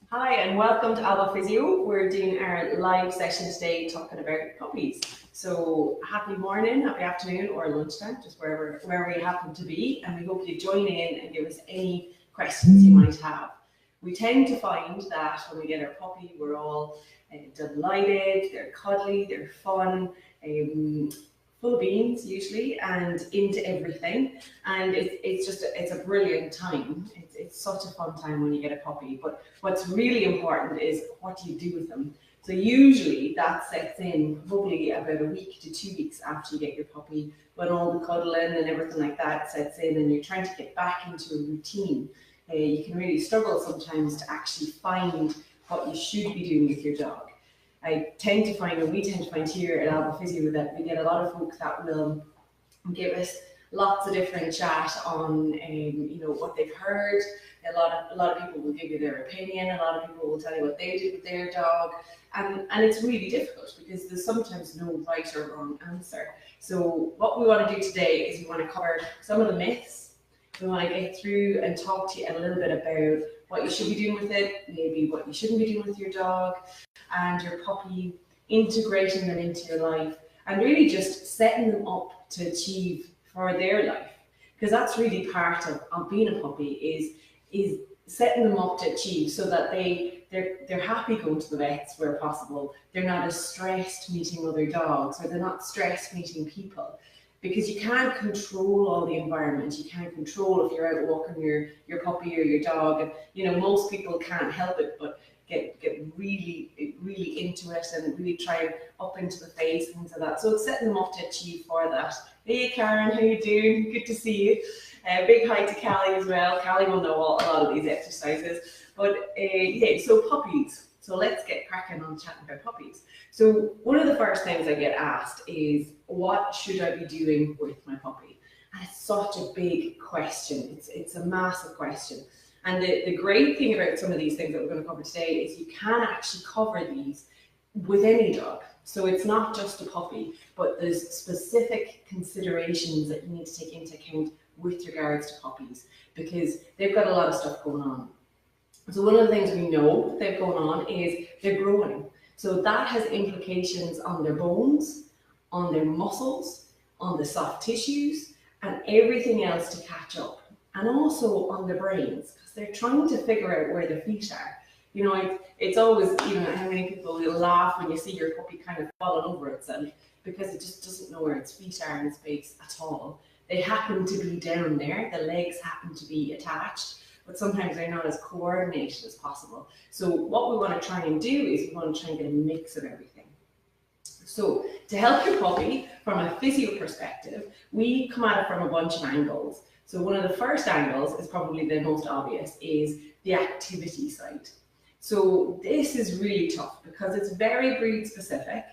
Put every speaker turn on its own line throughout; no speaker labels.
Hi and welcome to Alba Physio. We're doing our live session today talking about puppies. So happy morning, happy afternoon or lunchtime, just wherever you happen to be. And we hope you join in and give us any questions you might have. We tend to find that when we get our puppy, we're all delighted, they're cuddly, they're fun, full of beans usually, and into everything. And it's a brilliant time. It's such a fun time when you get a puppy. But what's really important is what do you do with them. So usually that sets in probably about a week to 2 weeks after you get your puppy, when all the cuddling and everything like that sets in, and you're trying to get back into a routine. You can really struggle sometimes to actually find what you should be doing with your dog. I tend to find, and we tend to find here at Alba Physio, that we get a lot of folk that will give us lots of different chat on what they've heard. A lot of people will give you their opinion. A lot of people will tell you what they did with their dog, and it's really difficult because there's sometimes no right or wrong answer. So what we want to do today is we want to cover some of the myths. We want to get through and talk to you a little bit about what you should be doing with it, maybe what you shouldn't be doing with your dog and your puppy, integrating them into your life, and really just setting them up to achieve for their life. Because that's really part of being a puppy is setting them up to achieve, so that they're happy going to the vets where possible. They're not as stressed meeting other dogs, or they're not stressed meeting people. Because you can't control all the environment. You can't control if you're out walking your puppy or your dog. And most people can't help it but get really into it and really try and up into the face and things like that. So it's setting them up to achieve for that. Hey Karen, how you doing? Good to see you. Big hi to Callie as well. Callie will know a lot of these exercises. But yeah, so puppies. So let's get cracking on chatting about puppies. So one of the first things I get asked is, what should I be doing with my puppy? And it's such a big question. It's a massive question. And the great thing about some of these things that we're going to cover today is you can actually cover these with any dog. So it's not just a puppy, but there's specific considerations that you need to take into account with regards to puppies, because they've got a lot of stuff going on. So one of the things we know they've going on is they're growing. So that has implications on their bones, on their muscles, on the soft tissues, and everything else to catch up. And also on their brains, because they're trying to figure out where their feet are. It's always, how many people will laugh when you see your puppy kind of falling over itself, because it just doesn't know where its feet are in space at all. They happen to be down there, the legs happen to be attached, but sometimes they're not as coordinated as possible. So what we want to try and do is we want to try and get a mix of everything. So to help your puppy from a physio perspective, we come at it from a bunch of angles. So one of the first angles is probably the most obvious, is the activity side. So this is really tough because it's very breed specific.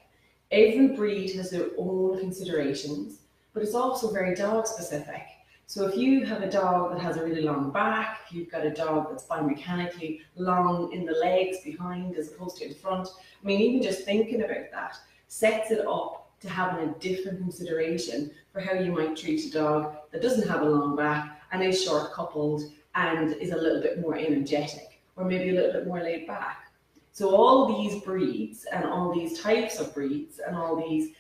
Every breed has their own considerations, but it's also very dog specific. So if you have a dog that has a really long back, if you've got a dog that's biomechanically long in the legs behind as opposed to in front, even just thinking about that sets it up to having a different consideration for how you might treat a dog that doesn't have a long back and is short coupled and is a little bit more energetic, or maybe a little bit more laid back. So all these breeds and all these types of breeds and all these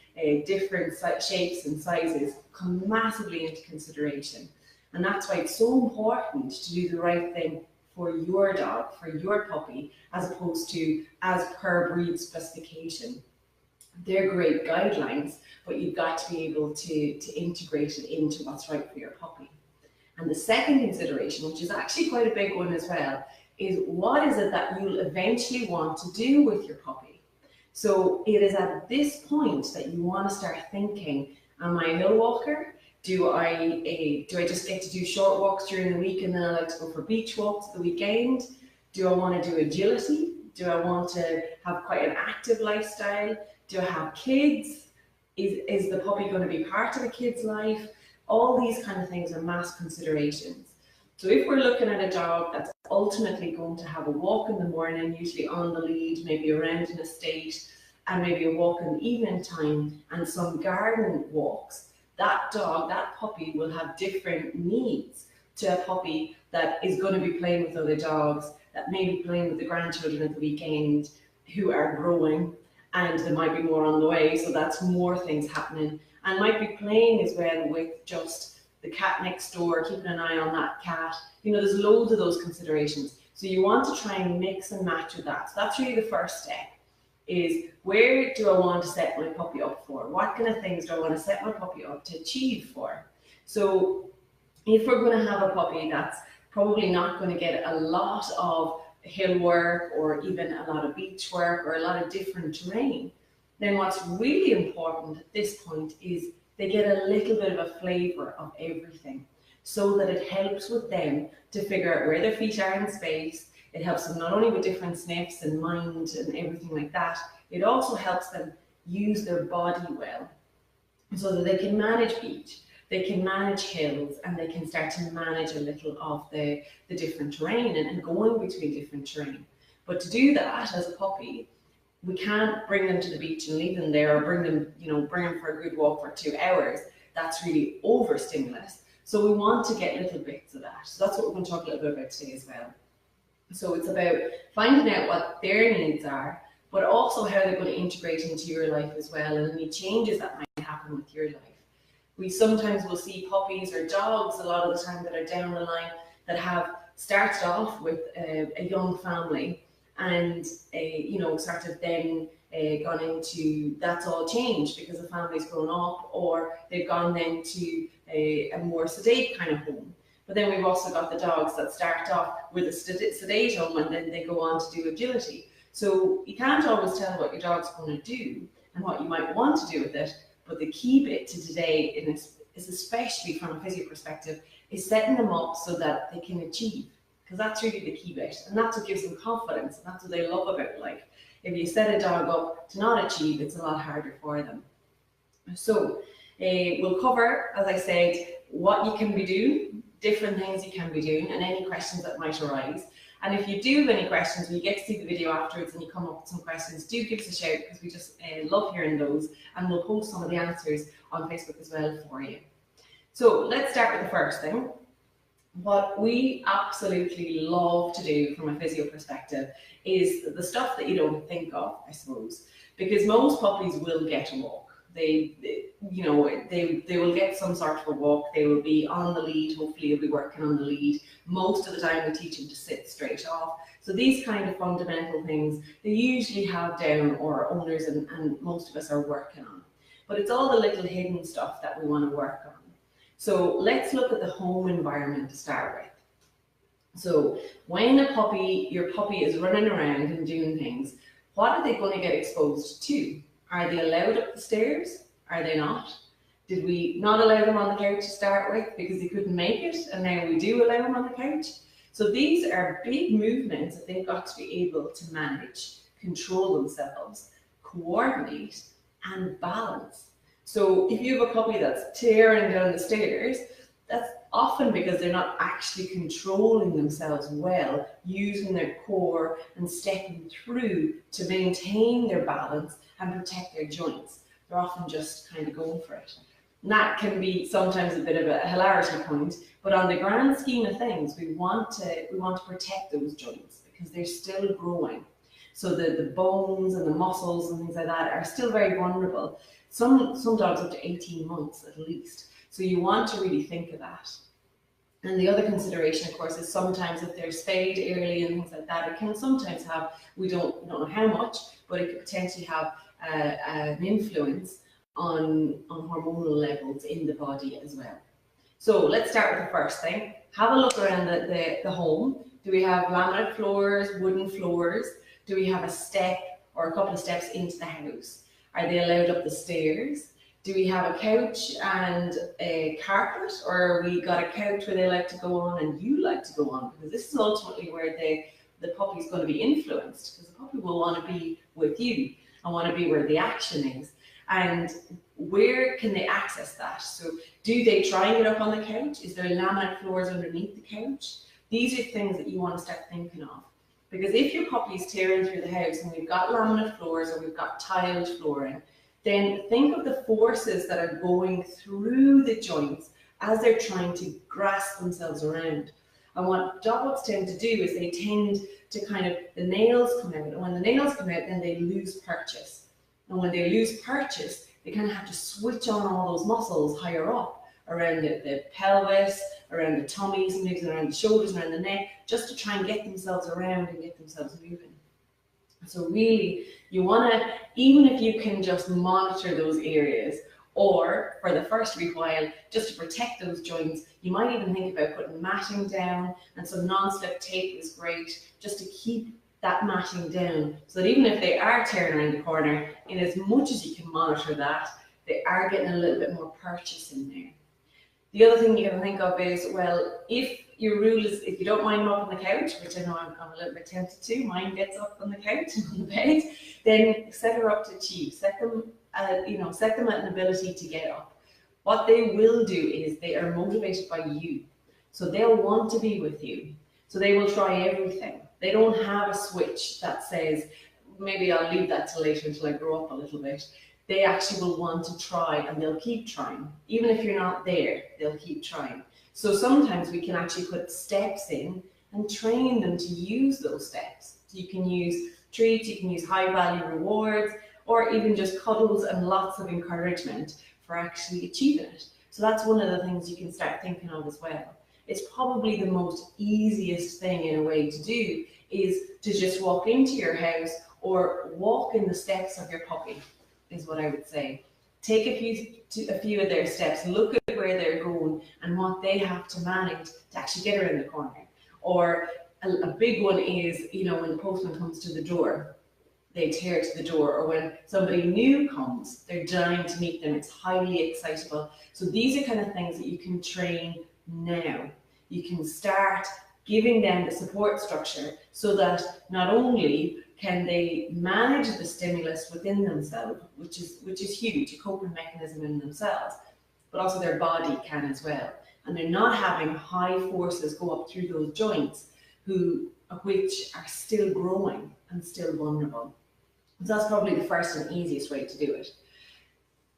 different shapes and sizes come massively into consideration. And that's why it's so important to do the right thing for your dog, for your puppy, as opposed to as per breed specification. They're great guidelines, but you've got to be able to integrate it into what's right for your puppy. And the second consideration, which is actually quite a big one as well, is what is it that you'll eventually want to do with your puppy? So it is at this point that you want to start thinking, am I a hill walker? Do I just get to do short walks during the week and then I like to go for beach walks the weekend? Do I want to do agility? Do I want to have quite an active lifestyle? Do I have kids? Is the puppy going to be part of a kid's life? All these kind of things are mass considerations. So if we're looking at a dog that's ultimately going to have a walk in the morning, usually on the lead, maybe around an estate, and maybe a walk in the evening time and some garden walks, that dog, that puppy will have different needs to a puppy that is going to be playing with other dogs, that may be playing with the grandchildren at the weekend who are growing, and there might be more on the way, so that's more things happening, and might be playing as well with just the cat next door, keeping an eye on that cat. You know, there's loads of those considerations. So you want to try and mix and match with that. So that's really the first step, is where do I want to set my puppy up for? What kind of things do I want to set my puppy up to achieve for? So if we're going to have a puppy that's probably not going to get a lot of hill work or even a lot of beach work or a lot of different terrain, then what's really important at this point is they get a little bit of a flavour of everything, so that it helps with them to figure out where their feet are in space. It helps them not only with different sniffs and mind and everything like that, it also helps them use their body well, so that they can manage beach, they can manage hills, and they can start to manage a little of the different terrain and going between different terrain. But to do that as a puppy, we can't bring them to the beach and leave them there, or bring them for a good walk for 2 hours. That's really overstimulus. So we want to get little bits of that. So that's what we're going to talk a little bit about today as well. So it's about finding out what their needs are, but also how they're going to integrate into your life as well, and any changes that might happen with your life. We sometimes will see puppies or dogs a lot of the time that are down the line that have started off with a young family, and sort of then gone into, that's all changed because the family's grown up, or they've gone then to a more sedate kind of home. But then we've also got the dogs that start off with a sedate home and then they go on to do agility. So you can't always tell what your dog's going to do and what you might want to do with it. But the key bit to today is especially from a physio perspective, is setting them up so that they can achieve. Because that's really the key bit. And that's what gives them confidence. And that's what they love about life. If you set a dog up to not achieve, it's a lot harder for them. So we'll cover, as I said, what you can be doing, different things you can be doing, and any questions that might arise. And if you do have any questions, when you get to see the video afterwards and you come up with some questions, do give us a shout, because we just love hearing those, and we'll post some of the answers on Facebook as well for you. So let's start with the first thing. What we absolutely love to do from a physio perspective is the stuff that you don't think of, I suppose, because most puppies will get a walk. They will get some sort of a walk. They will be on the lead. Hopefully you'll be working on the lead. Most of the time we teach them to sit straight off. So these kind of fundamental things, they usually have down, or owners and most of us are working on. But it's all the little hidden stuff that we want to work on. So let's look at the home environment to start with. So when your puppy is running around and doing things, what are they going to get exposed to? Are they allowed up the stairs? Are they not? Did we not allow them on the couch to start with because they couldn't make it, and now we do allow them on the couch? So these are big movements that they've got to be able to manage, control themselves, coordinate, and balance. So if you have a puppy that's tearing down the stairs, that's often because they're not actually controlling themselves well, using their core and stepping through to maintain their balance and protect their joints. They're often just kind of going for it. And that can be sometimes a bit of a hilarity point, but on the grand scheme of things, we want to protect those joints because they're still growing. So the bones and the muscles and things like that are still very vulnerable. Some dogs up to 18 months at least. So you want to really think of that. And the other consideration, of course, is sometimes if they're spayed early and things like that, it can sometimes have, we don't know how much, but it could potentially have an influence on hormonal levels in the body as well. So let's start with the first thing. Have a look around the home. Do we have laminate floors, wooden floors? Do we have a step or a couple of steps into the house? Are they allowed up the stairs? Do we have a couch and a carpet, or we got a couch where they like to go on and you like to go on? Because this is ultimately where the puppy's going to be influenced, because the puppy will want to be with you and want to be where the action is. And where can they access that? So do they try and get up on the couch? Is there laminate floors underneath the couch? These are things that you want to start thinking of. Because if your puppy is tearing through the house and we've got laminate floors or we've got tiled flooring, then think of the forces that are going through the joints as they're trying to grasp themselves around. And what dogs tend to do is they tend to kind of, the nails come out. And when the nails come out, then they lose purchase. And when they lose purchase, they kind of have to switch on all those muscles higher up around the pelvis, around the tummy, sometimes around the shoulders, around the neck, just to try and get themselves around and get themselves moving. So really, you want to, even if you can just monitor those areas, or for the first wee while, just to protect those joints, you might even think about putting matting down, and some non-slip tape is great, just to keep that matting down, so that even if they are tearing around the corner, in as much as you can monitor that, they are getting a little bit more purchase in there. The other thing you can think of is, well, if your rule is, if you don't mind them up on the couch, which I know I'm a little bit tempted to, mine gets up on the couch and on the bed, then set her up to achieve. Set them at an ability to get up. What they will do is they are motivated by you. So they'll want to be with you. So they will try everything. They don't have a switch that says, maybe I'll leave that till later until I grow up a little bit. They actually will want to try, and they'll keep trying. Even if you're not there, they'll keep trying. So sometimes we can actually put steps in and train them to use those steps. So you can use treats, you can use high value rewards, or even just cuddles and lots of encouragement for actually achieving it. So that's one of the things you can start thinking of as well. It's probably the most easiest thing in a way to do, is to just walk into your house or walk in the steps of your puppy, is what I would say. Take a few of their steps, look at where they're going and what they have to manage to actually get around the corner. Or a big one is, when the postman comes to the door, they tear to the door, or when somebody new comes, they're dying to meet them. It's highly excitable. So these are kind of things that you can train now. You can start giving them the support structure so that not only can they manage the stimulus within themselves, which is huge, a coping mechanism in themselves, but also their body can as well. And they're not having high forces go up through those joints, which are still growing and still vulnerable. So that's probably the first and easiest way to do it.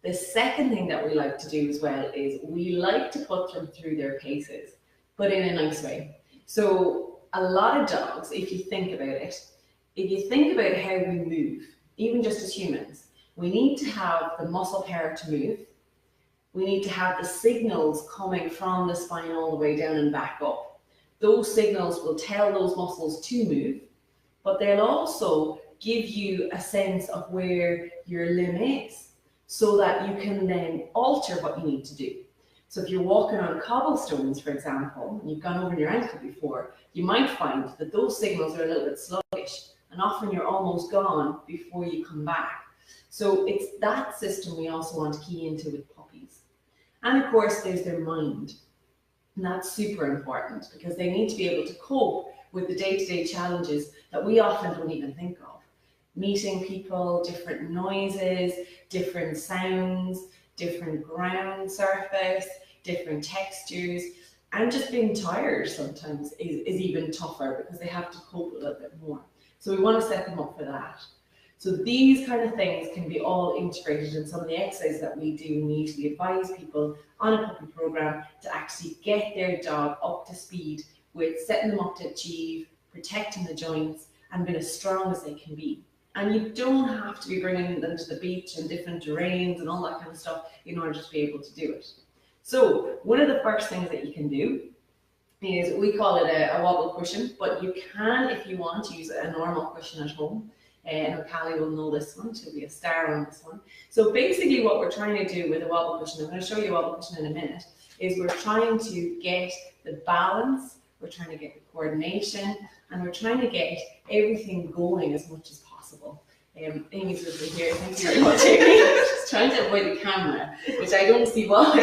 The second thing that we like to do as well is we like to put them through their paces, but in a nice way. So a lot of dogs, if you think about it, if you think about how we move, even just as humans, we need to have the muscle power to move. We need to have the signals coming from the spine all the way down and back up. Those signals will tell those muscles to move, but they'll also give you a sense of where your limb is, so that you can then alter what you need to do. So if you're walking on cobblestones, for example, and you've gone over your ankle before, you might find that those signals are a little bit sluggish, and often you're almost gone before you come back. So it's that system we also want to key into with puppies. And of course, there's their mind. And that's super important, because they need to be able to cope with the day-to-day challenges that we often don't even think of. Meeting people, different noises, different sounds, different ground surface, different textures, and just being tired sometimes is even tougher, because they have to cope a little bit more. So we want to set them up for that. So these kind of things can be all integrated in some of the exercises that we do. We usually advise people on a puppy program to actually get their dog up to speed with setting them up to achieve, protecting the joints, and being as strong as they can be. And you don't have to be bringing them to the beach and different terrains and all that kind of stuff in order to be able to do it. So one of the first things that you can do is, we call it a wobble cushion, but you can, if you want, use a normal cushion at home. And Callie will know this one, she'll be a star on this one. So basically what we're trying to do with a wobble cushion, I'm going to show you a wobble cushion in a minute, is we're trying to get the balance, we're trying to get the coordination, and we're trying to get everything going as much as possible. Amy's with me here, thanks very much, Amy. She's trying to avoid the camera, which I don't see why.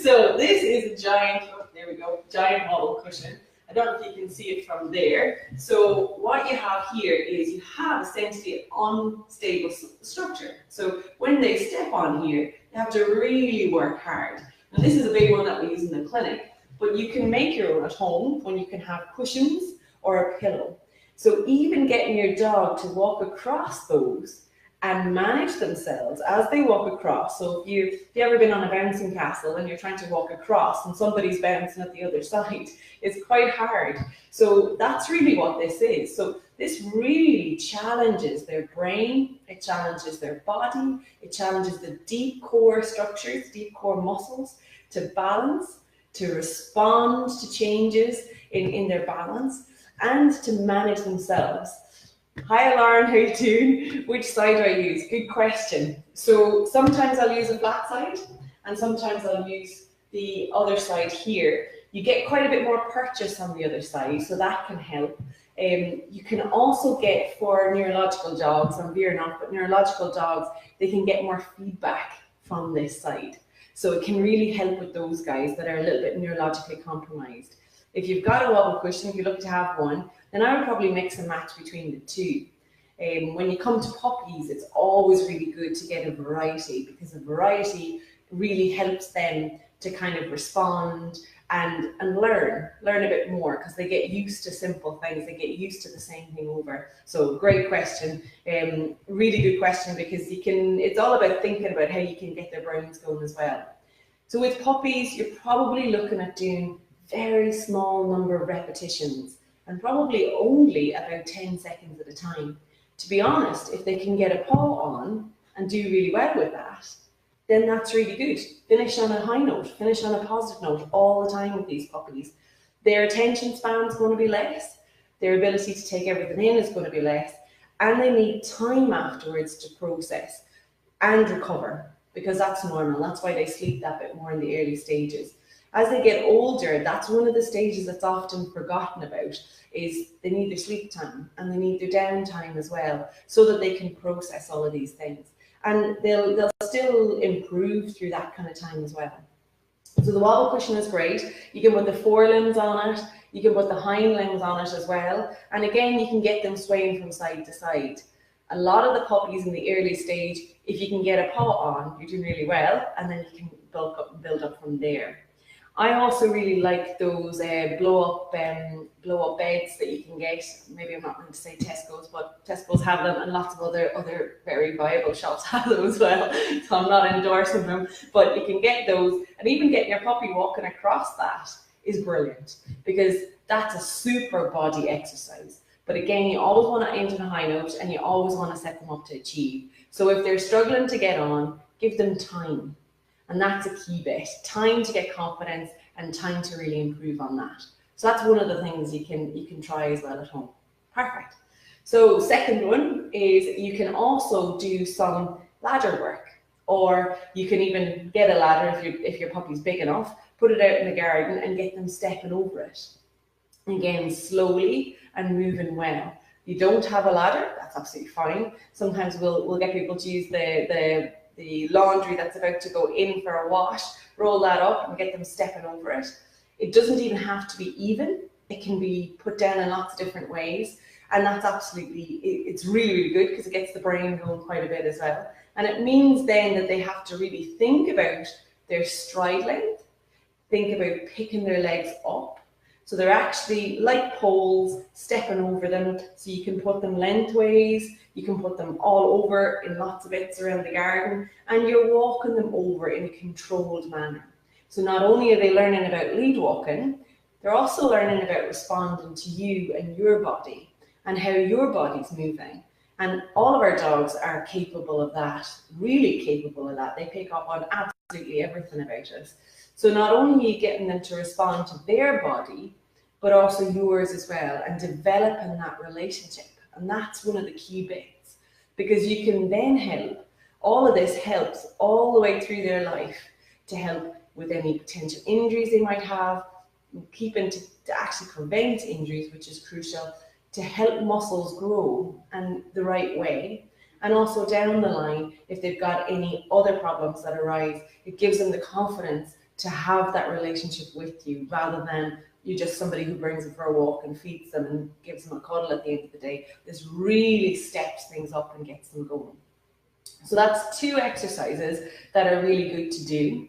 So this is a giant, there we go, giant wobble cushion. I don't know if you can see it from there. So what you have here is, you have essentially an unstable structure. So when they step on here, they have to really work hard. And this is a big one that we use in the clinic, but you can make your own at home when you can have cushions or a pillow. So even getting your dog to walk across those and manage themselves as they walk across. So if you've ever been on a bouncing castle and you're trying to walk across and somebody's bouncing at the other side, it's quite hard. So that's really what this is. So this really challenges their brain, it challenges their body, it challenges the deep core structures, deep core muscles to balance, to respond to changes in their balance, and to manage themselves. Hi Lauren, how you doing? Which side do I use? Good question. So sometimes I'll use a flat side and sometimes I'll use the other side here. You get quite a bit more purchase on the other side, so that can help. You can also get, for neurological dogs, and we're not, but neurological dogs, they can get more feedback from this side. So it can really help with those guys that are a little bit neurologically compromised. If you've got a wobble cushion, if you're looking to have one, then I would probably mix and match between the two. When you come to puppies, it's always really good to get a variety, because a variety really helps them to kind of respond and learn a bit more, because they get used to simple things, they get used to the same thing over. So great question, really good question, because it's all about thinking about how you can get their brains going as well. So with puppies, you're probably looking at doing very small number of repetitions, and probably only about 10 seconds at a time. To be honest, if they can get a paw on and do really well with that, then that's really good. Finish on a high note, finish on a positive note all the time with these puppies. Their attention span is going to be less, their ability to take everything in is going to be less, and they need time afterwards to process and recover, because that's normal. That's why they sleep that bit more in the early stages. As they get older, that's one of the stages that's often forgotten about, is they need their sleep time and they need their downtime as well, so that they can process all of these things. And they'll still improve through that kind of time as well. So the wobble cushion is great. You can put the forelimbs on it, you can put the hind limbs on it as well. And again, you can get them swaying from side to side. A lot of the puppies in the early stage, if you can get a paw on, you're doing really well, and then you can build up from there. I also really like those blow up beds that you can get. Maybe I'm not going to say Tesco's, but Tesco's have them, and lots of other very viable shops have them as well. So I'm not endorsing them, but you can get those, and even getting your puppy walking across that is brilliant, because that's a super body exercise. But again, you always want to end on a high note, and you always want to set them up to achieve. So if they're struggling to get on, give them time. And that's a key bit, time to get confidence and time to really improve on that. So that's one of the things you can try as well at home. Perfect. So second one is you can also do some ladder work, or you can even get a ladder if your puppy's big enough, put it out in the garden and get them stepping over it. Again, slowly and moving well. If you don't have a ladder, that's absolutely fine. Sometimes we'll get people to use the laundry that's about to go in for a wash, roll that up and get them stepping over it. It doesn't even have to be even. It can be put down in lots of different ways. And that's absolutely, it's really, really good, because it gets the brain going quite a bit as well. And it means then that they have to really think about their stride length, think about picking their legs up. So they're actually like poles, stepping over them. So you can put them lengthways, you can put them all over in lots of bits around the garden, and you're walking them over in a controlled manner. So not only are they learning about lead walking, they're also learning about responding to you and your body, and how your body's moving. And all of our dogs are capable of that, really capable of that. They pick up on absolutely everything about us. So not only are you getting them to respond to their body, but also yours as well, and developing that relationship. And that's one of the key bits, because you can then help. All of this helps all the way through their life to help with any potential injuries they might have, keeping to actually prevent injuries, which is crucial, to help muscles grow and the right way. And also down the line, if they've got any other problems that arise, it gives them the confidence to have that relationship with you, rather than you're just somebody who brings them for a walk and feeds them and gives them a cuddle at the end of the day. This really steps things up and gets them going. So that's two exercises that are really good to do.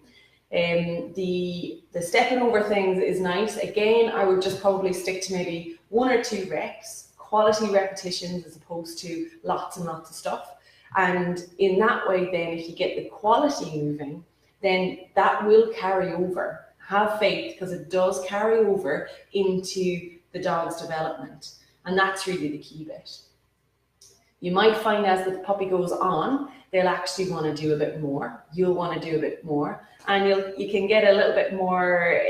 The stepping over things is nice. Again, I would just probably stick to maybe 1 or 2 reps, quality repetitions, as opposed to lots and lots of stuff. And in that way, then if you get the quality moving, then that will carry over. Have faith, because it does carry over into the dog's development. And that's really the key bit. You might find as the puppy goes on, they'll actually want to do a bit more. You'll want to do a bit more, and you can get a little bit more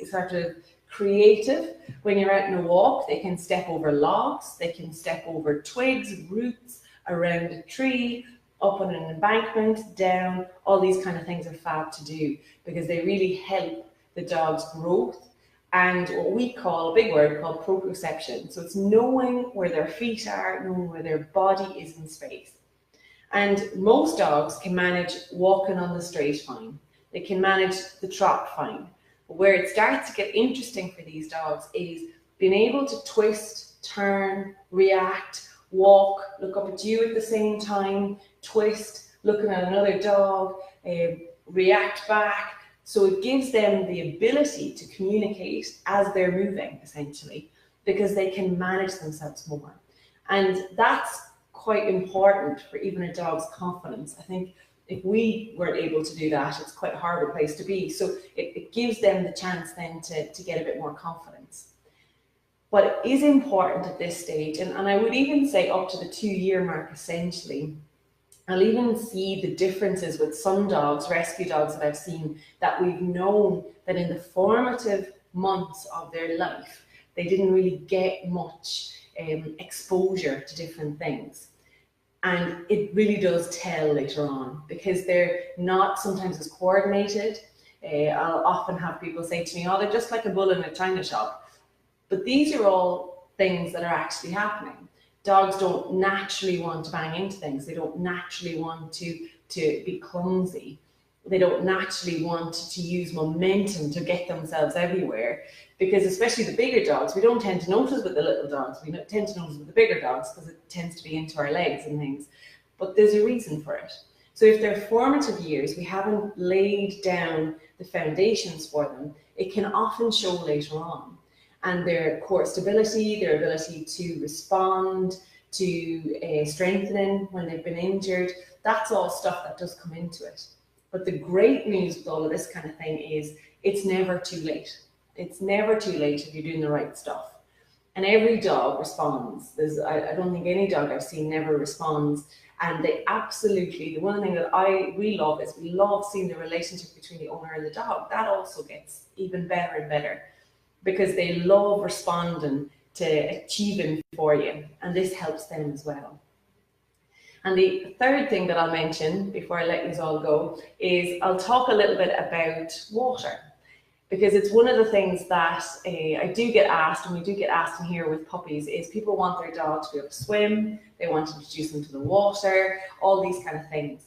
sort of creative when you're out in a walk. They can step over logs, they can step over twigs, roots, around a tree, up on an embankment, down. All these kind of things are fab to do because they really help the dog's growth and what we call, a big word called proprioception. So it's knowing where their feet are, knowing where their body is in space. And most dogs can manage walking on the straight fine. They can manage the trot fine. But where it starts to get interesting for these dogs is being able to twist, turn, react, walk, look up at you at the same time, twist, looking at another dog, react back. So it gives them the ability to communicate as they're moving, essentially, because they can manage themselves more. And that's quite important for even a dog's confidence. I think if we weren't able to do that, it's quite a hard place to be. So it gives them the chance then to get a bit more confidence. What is important at this stage, and I would even say up to the 2-year mark, essentially, I'll even see the differences with some dogs, rescue dogs that I've seen, that we've known that in the formative months of their life, they didn't really get much exposure to different things. And it really does tell later on because they're not sometimes as coordinated. I'll often have people say to me, oh, they're just like a bull in a china shop. But these are all things that are actually happening. Dogs don't naturally want to bang into things. They don't naturally want to be clumsy. They don't naturally want to use momentum to get themselves everywhere, because especially the bigger dogs, we don't tend to notice with the little dogs. We tend to notice with the bigger dogs because it tends to be into our legs and things. But there's a reason for it. So if they're formative years, we haven't laid down the foundations for them, it can often show later on. And their core stability, their ability to respond, to strengthening when they've been injured, that's all stuff that does come into it. But the great news with all of this kind of thing is it's never too late. It's never too late if you're doing the right stuff. And every dog responds. I don't think any dog I've seen never responds. And they absolutely, the one thing that we love is we love seeing the relationship between the owner and the dog. That also gets even better and better, because they love responding to achieving for you, and this helps them as well. And the third thing that I'll mention before I let you all go is I'll talk a little bit about water, because it's one of the things that I do get asked, and we do get asked in here with puppies, is people want their dog to be able to swim, they want to introduce them to the water, all these kind of things.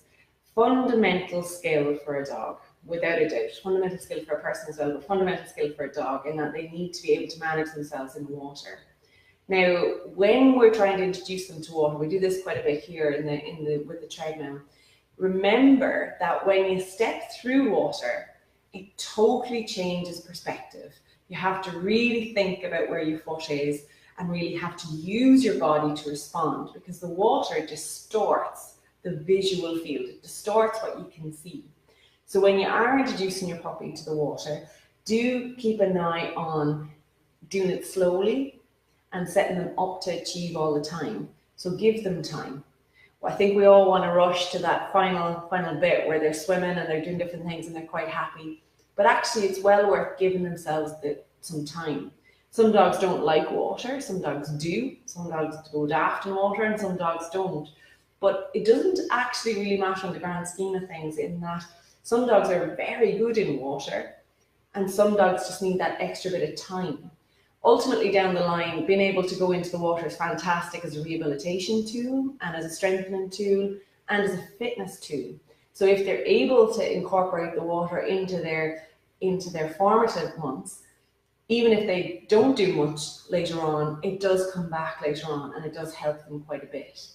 Fundamental skill for a dog, without a doubt. Fundamental skill for a person as well, but fundamental skill for a dog, in that they need to be able to manage themselves in water. Now, when we're trying to introduce them to water, we do this quite a bit here with the treadmill. Remember that when you step through water, it totally changes perspective. You have to really think about where your foot is and really have to use your body to respond, because the water distorts the visual field. It distorts what you can see. So when you are introducing your puppy to the water, do keep an eye on doing it slowly and setting them up to achieve all the time. So give them time. Well, I think we all want to rush to that final bit where they're swimming and they're doing different things and they're quite happy. But actually, it's well worth giving themselves some time. Some dogs don't like water, some dogs do. Some dogs go daft in water and some dogs don't. But it doesn't actually really matter in the grand scheme of things, in that some dogs are very good in water and some dogs just need that extra bit of time. Ultimately, down the line, being able to go into the water is fantastic as a rehabilitation tool and as a strengthening tool and as a fitness tool. So if they're able to incorporate the water into their formative months, even if they don't do much later on, it does come back later on and it does help them quite a bit.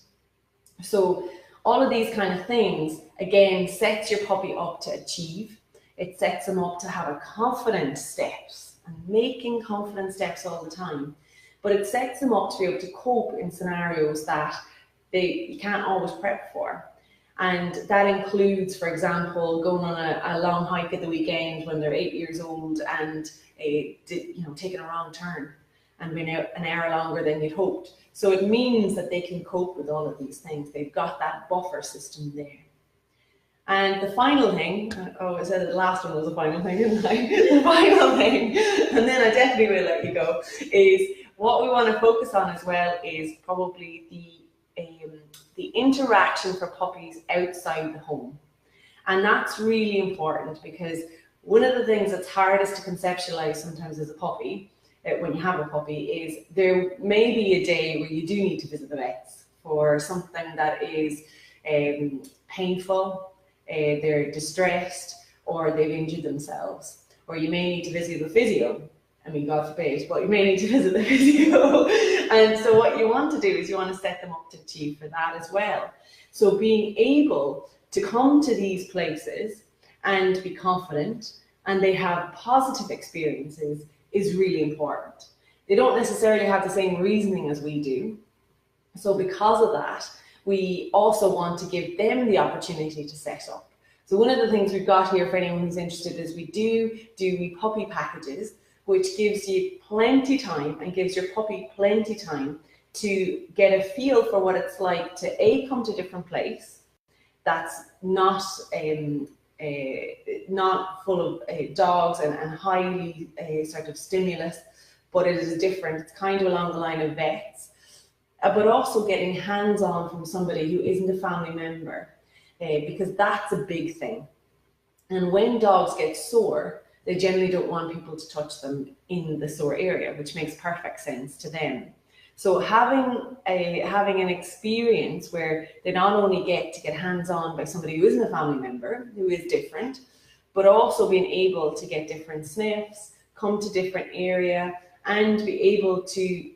So all of these kind of things, again, sets your puppy up to achieve. It sets them up to have a confident steps and making confident steps all the time. But it sets them up to be able to cope in scenarios that you can't always prep for. And that includes, for example, going on a long hike at the weekend when they're 8 years old and taking a wrong turn and being out an hour longer than you'd hoped. So it means that they can cope with all of these things. They've got that buffer system there. And the final thing, I said the last one was the final thing, didn't I? The final thing, and then I definitely will let you go, is what we want to focus on as well is probably the interaction for puppies outside the home. And that's really important, because one of the things that's hardest to conceptualize sometimes as a puppy, when you have a puppy, is there may be a day where you do need to visit the vets for something that is painful, they're distressed, or they've injured themselves, or you may need to visit the physio. I mean, God forbid, but you may need to visit the physio. And so what you want to do is you want to set them up to achieve for that as well. So being able to come to these places and be confident, and they have positive experiences, is really important. They don't necessarily have the same reasoning as we do. So because of that, we also want to give them the opportunity to set up. So one of the things we've got here for anyone who's interested is we do puppy packages, which gives you plenty time and gives your puppy plenty time to get a feel for what it's like to come to a different place that's not full of dogs and highly sort of stimulus, but it is different. It's kind of along the line of vets, but also getting hands-on from somebody who isn't a family member, because that's a big thing. And when dogs get sore, they generally don't want people to touch them in the sore area, which makes perfect sense to them. So having an experience where they not only get to get hands-on by somebody who isn't a family member, who is different, but also being able to get different sniffs, come to different area, and be able to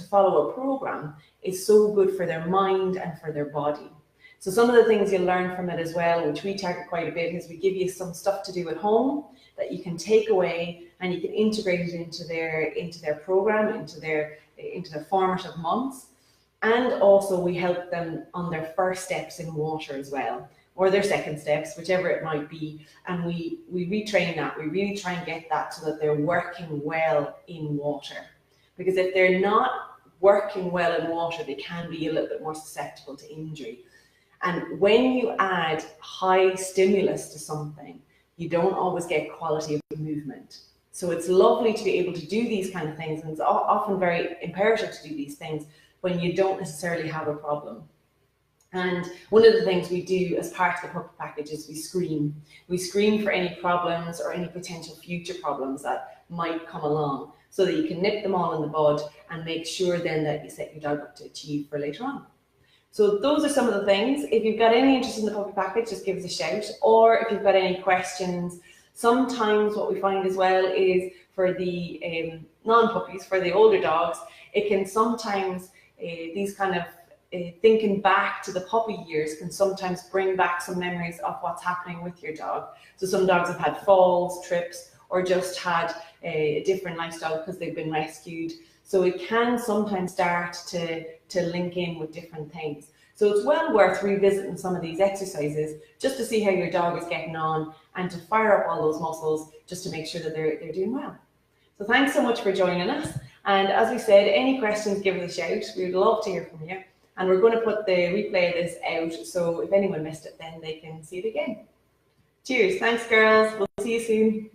follow a program is so good for their mind and for their body. So some of the things you'll learn from it as well, which we target quite a bit, is we give you some stuff to do at home that you can take away and you can integrate it into their program, into their formative months. And also we help them on their first steps in water as well, or their second steps, whichever it might be. And we retrain that. We really try and get that so that they're working well in water. Because if they're not working well in water, they can be a little bit more susceptible to injury. And when you add high stimulus to something, you don't always get quality of movement. So it's lovely to be able to do these kind of things, and it's often very imperative to do these things when you don't necessarily have a problem. And one of the things we do as part of the puppy package is we screen. We screen for any problems or any potential future problems that might come along, so that you can nip them all in the bud and make sure then that you set your dog up to achieve for later on. So those are some of the things. If you've got any interest in the puppy package, just give us a shout. Or if you've got any questions, sometimes what we find as well is for the non-puppies, for the older dogs, it can sometimes, these kind of thinking back to the puppy years can sometimes bring back some memories of what's happening with your dog. So some dogs have had falls, trips, or just had a different lifestyle because they've been rescued. So it can sometimes start to link in with different things. So it's well worth revisiting some of these exercises just to see how your dog is getting on and to fire up all those muscles just to make sure that they're doing well. So thanks so much for joining us. And as we said, any questions, give us a shout. We'd love to hear from you. And we're going to put the replay of this out, so if anyone missed it, then they can see it again. Cheers. Thanks, girls. We'll see you soon.